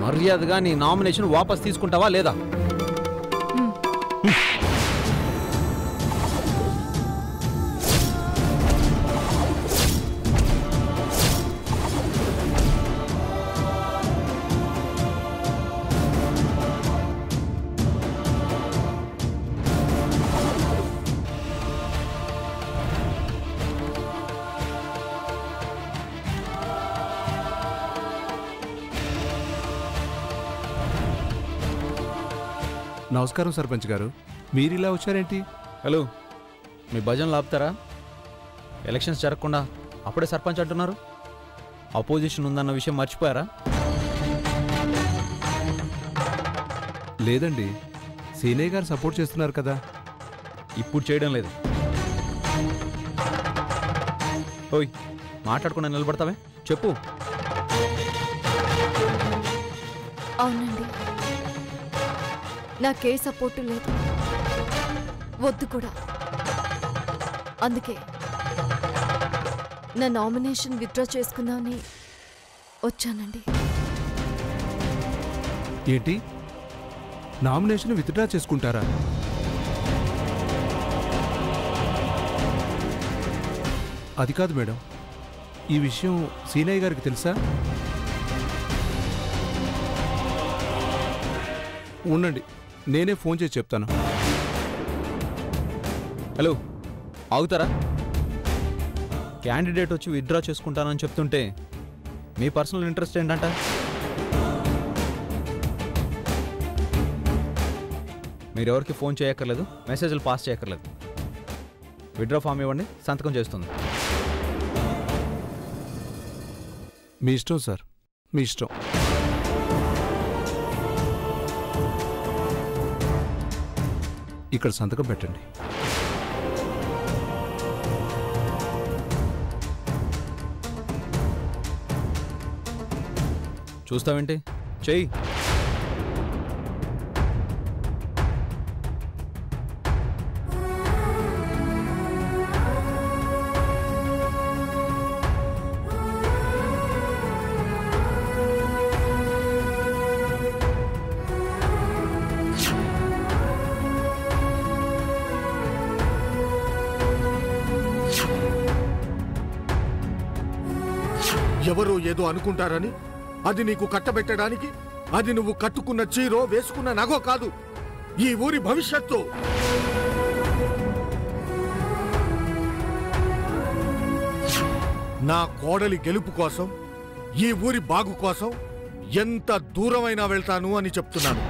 మర్యాదగా నీ నామినేషన్ వాపస్ తీసుకుంటావా లేదా? నమస్కారం సర్పంచ్ గారు, మీరిలా వచ్చారేంటి? హలో, మీ భజనలు ఆపుతారా? ఎలక్షన్స్ జరగకుండా అప్పుడే సర్పంచ్ అంటున్నారు. అపోజిషన్ ఉందన్న విషయం మర్చిపోయారా? లేదండి, సీనయ్య గారు సపోర్ట్ చేస్తున్నారు కదా. ఇప్పుడు చేయడం లేదు. ఓయ్, మాట్లాడకుండా నిలబడతావే, చెప్పు. అవునండి, నాకే సపోర్టు లేదు, వద్దు కూడా. అందుకే నా నామినేషన్ విత్డ్రా చేసుకుందామని వచ్చానండి. ఏంటి, నామినేషన్ విత్డ్రా చేసుకుంటారా? అది కాదు మేడం, ఈ విషయం సీనయ్య గారికి తెలుసా? ఉండండి, నేనే ఫోన్ చేసి చెప్తాను. హలో, ఆగుతారా? క్యాండిడేట్ వచ్చి విత్డ్రా చేసుకుంటానని చెప్తుంటే మీ పర్సనల్ ఇంట్రెస్ట్ ఏంటంట? మీరెవరికి ఫోన్ చేయక్కర్లేదు, మెసేజ్లు పాస్ చేయక్కర్లేదు. విత్డ్రా ఫామ్ ఇవ్వండి, సంతకం చేస్తుంది. మీ ఇష్టం సార్, మీ ఇష్టం. ఇక్కడ సంతకం పెట్టండి. చూస్తావేంటి, చెయ్యి. ఎవరో ఏదో అనుకుంటారని అది నీకు కట్టబెట్టడానికి, అది నువ్వు కట్టుకున్న చీరో వేసుకున్న నగో కాదు, ఈ ఊరి భవిష్యత్తు. నా కోడలి గెలుపు కోసం, ఈ ఊరి బాగు కోసం ఎంత దూరమైనా వెళ్తాను అని చెప్తున్నాను.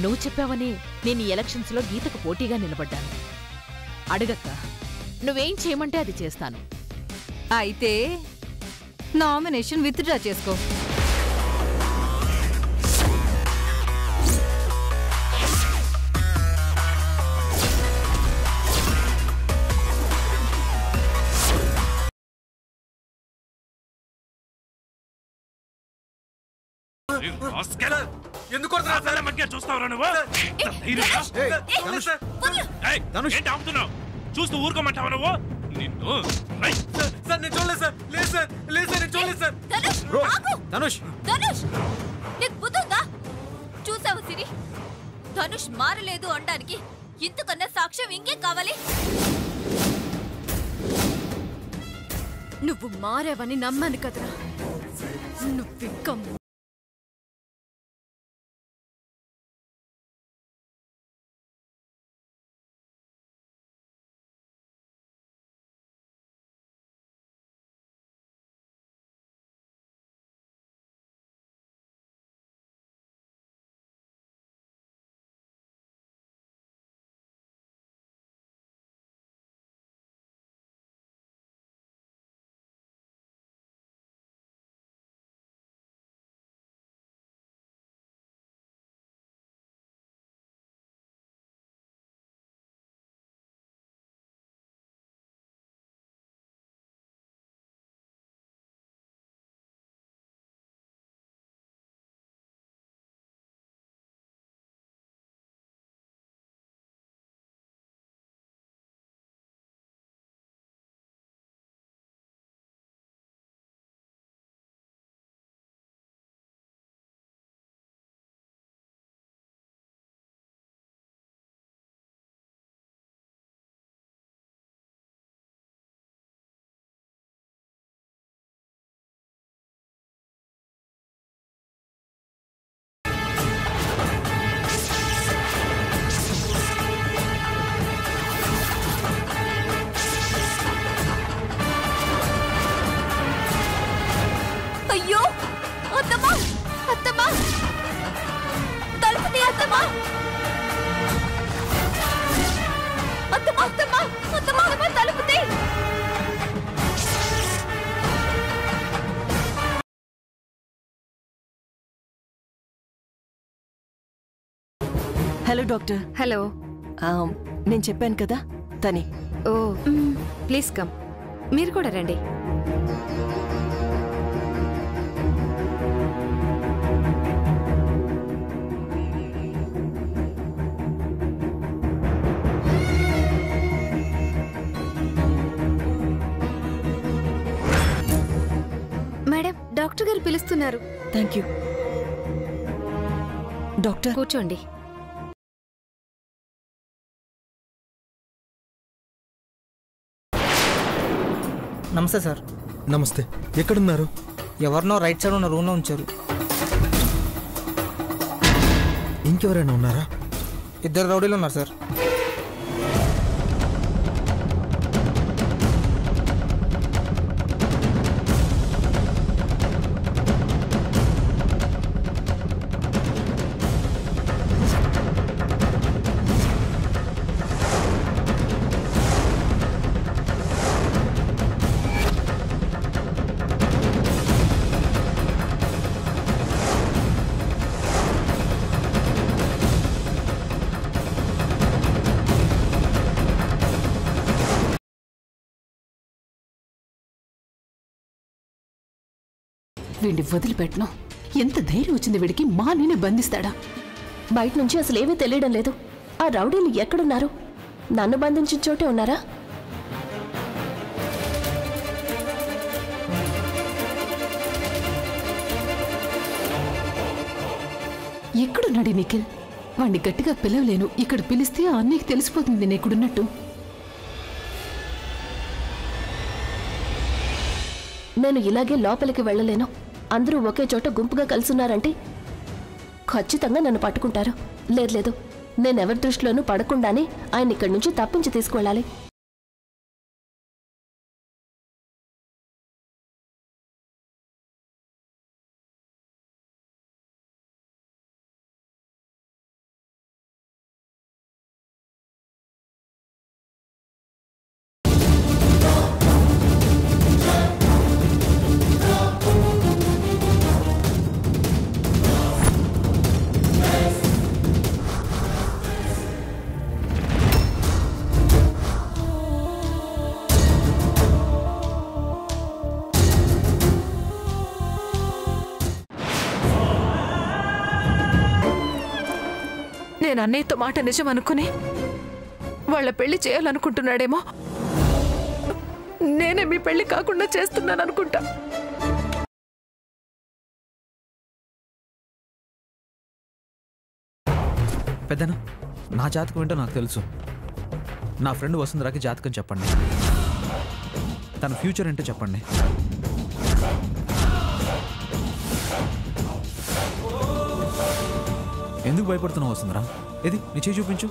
నువ్వు చెప్పావని నేను ఈ ఎలక్షన్స్ లో గీతకు పోటీగా నిలబడ్డాను. అడగక్క, నువ్వేం చేయమంటే అది చేస్తాను. అయితే నామినేషన్ విత్డ్రా చేసుకో. ఎందుకు చూస్తావు నువ్వు? చూస్తూ ఊరుకోమంటావా నువ్వు? నిన్ను చూసావు సిరి, ధనుష్ మారలేదు అనడానికి ఇంతకన్నా సాక్ష్యం ఇంకేం కావాలి? నువ్వు మారేవని నమ్మాను కదరా, నువ్వు హలో డాక్టర్. హలో. నేను చెప్పాను కదా తనే. ఓ ప్లీజ్ కమ్. మీరు కూడా రండి. మేడం, డాక్టర్ గారు పిలుస్తున్నారు. Thank you. డాక్టర్ కూర్చోండి. నమస్తే సార్. నమస్తే. ఎక్కడున్నారు? ఎవరినో రైట్ సైడ్ ఉన్న రూమ్లో ఉంచారు. ఇంకెవరైనా ఉన్నారా? 2 రౌడీలు ఉన్నారు సార్. వీడిని వదిలిపెట్టను. ఎంత ధైర్యం వచ్చింది వీడికి? మా నేనే బంధిస్తాడా? బయట నుంచి అసలు ఏమీ తెలియడం లేదు. ఆ రౌడీలు ఎక్కడున్నారు? నన్ను బంధించిన చోటే ఉన్నారా? ఎక్కడున్నాడు నిఖిల్? వాణ్ణి గట్టిగా పిలవలేను. ఇక్కడ పిలిస్తే అన్నీకి తెలిసిపోతుంది నేను ఎక్కడున్నట్టు. నేను ఇలాగే లోపలికి వెళ్ళలేను. అందరూ ఒకే చోట గుంపుగా కలుసున్నారంటే ఖచ్చితంగా నన్ను పట్టుకుంటారు. లేదు, నేనెవరి దృష్టిలోనూ పడకుండానే ఆయన ఇక్కడి నుంచి తప్పించి తీసుకువెళ్ళాలి. నేను అన్నయ్యతో మాట నిజం అనుకుని వాళ్ళ పెళ్లి చేయాలనుకుంటున్నాడేమో. నేనే మీ పెళ్లి కాకుండా చేస్తున్నాను అనుకుంటా. పెద్దనా, నా జాతకం ఏంటో నాకు తెలుసు. నా ఫ్రెండ్ వసుంధరాకి జాతకం చెప్పండి. తన ఫ్యూచర్ ఏంటో చెప్పండి. ఎందుకు భయపడుతున్నావు వసుంధరా? ఏది నీ చేయి చూపించు.